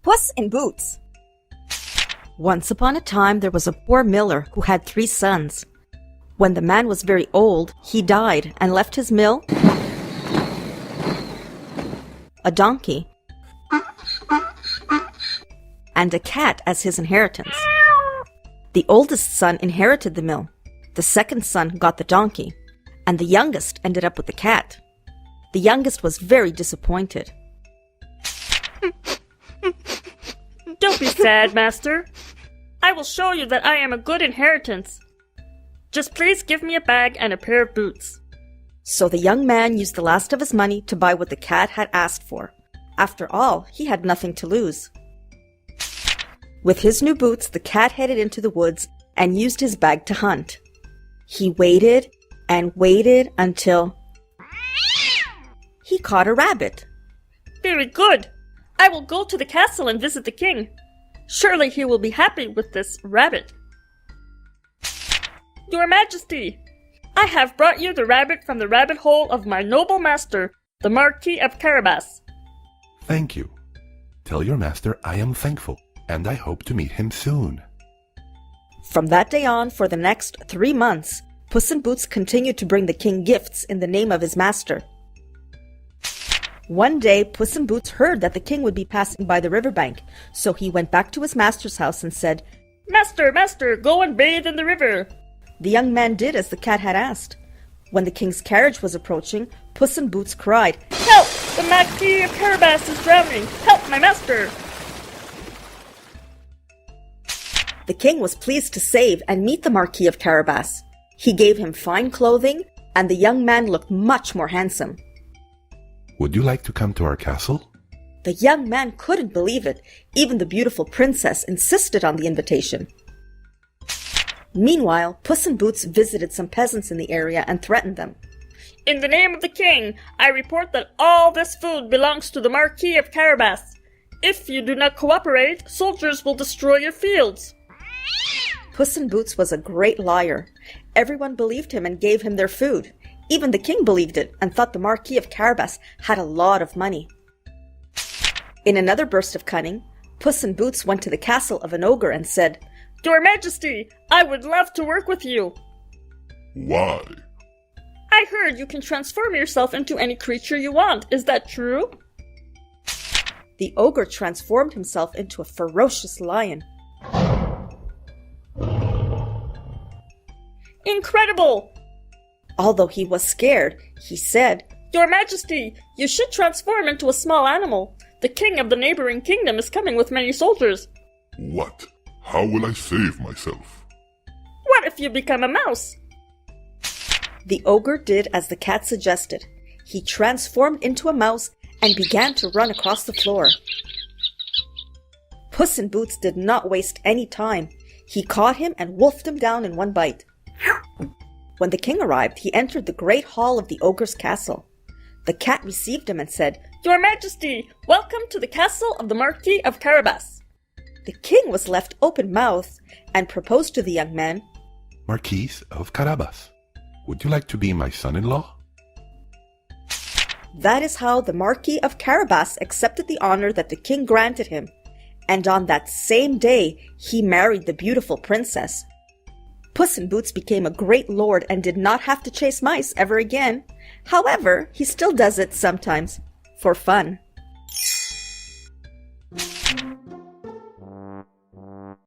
Puss in Boots. Once upon a time there was a poor miller who had 3 sons. When the man was very old, he died and left his mill, a donkey, and a cat as his inheritance. The oldest son inherited the mill, the second son got the donkey, and the youngest ended up with the cat. The youngest was very disappointed. Don't be sad, master. I will show you that I am a good inheritance. Just please give me a bag and a pair of boots. So the young man used the last of his money to buy what the cat had asked for. After all, he had nothing to lose. With his new boots, the cat headed into the woods and used his bag to hunt. He waited and waited until he caught a rabbit. Very good. I will go to the castle and visit the king. Surely he will be happy with this rabbit. Your Majesty, I have brought you the rabbit from the rabbit hole of my noble master, the Marquis of Carabas. Thank you. Tell your master I am thankful, and I hope to meet him soon. From that day on, for the next 3 months, Puss in Boots continued to bring the king gifts in the name of his master. One day, Puss in Boots heard that the king would be passing by the riverbank, so he went back to his master's house and said, Master, master, go and bathe in the river. The young man did as the cat had asked. When the king's carriage was approaching, Puss in Boots cried, Help! The Marquis of Carabas is drowning! Help my master! The king was pleased to save and meet the Marquis of Carabas. He gave him fine clothing, and the young man looked much more handsome. Would you like to come to our castle? The young man couldn't believe it. Even the beautiful princess insisted on the invitation. Meanwhile, Puss in Boots visited some peasants in the area and threatened them. In the name of the king, I report that all this food belongs to the Marquis of Carabas. If you do not cooperate, soldiers will destroy your fields. Puss in Boots was a great liar. Everyone believed him and gave him their food. Even the king believed it and thought the Marquis of Carabas had a lot of money. In another burst of cunning, Puss in Boots went to the castle of an ogre and said, Your Majesty, I would love to work with you. Why? I heard you can transform yourself into any creature you want. Is that true? The ogre transformed himself into a ferocious lion. Incredible! Although he was scared, he said, Your Majesty, you should transform into a small animal. The king of the neighboring kingdom is coming with many soldiers. What? How will I save myself? What if you become a mouse? The ogre did as the cat suggested. He transformed into a mouse and began to run across the floor. Puss in Boots did not waste any time. He caught him and wolfed him down in one bite. When the king arrived, he entered the great hall of the ogre's castle. The cat received him and said, Your Majesty, welcome to the castle of the Marquis of Carabas. The king was left open-mouthed and proposed to the young man, Marquis of Carabas, would you like to be my son-in-law? That is how the Marquis of Carabas accepted the honor that the king granted him, and on that same day he married the beautiful princess. Puss in Boots became a great lord and did not have to chase mice ever again. However, he still does it sometimes, for fun.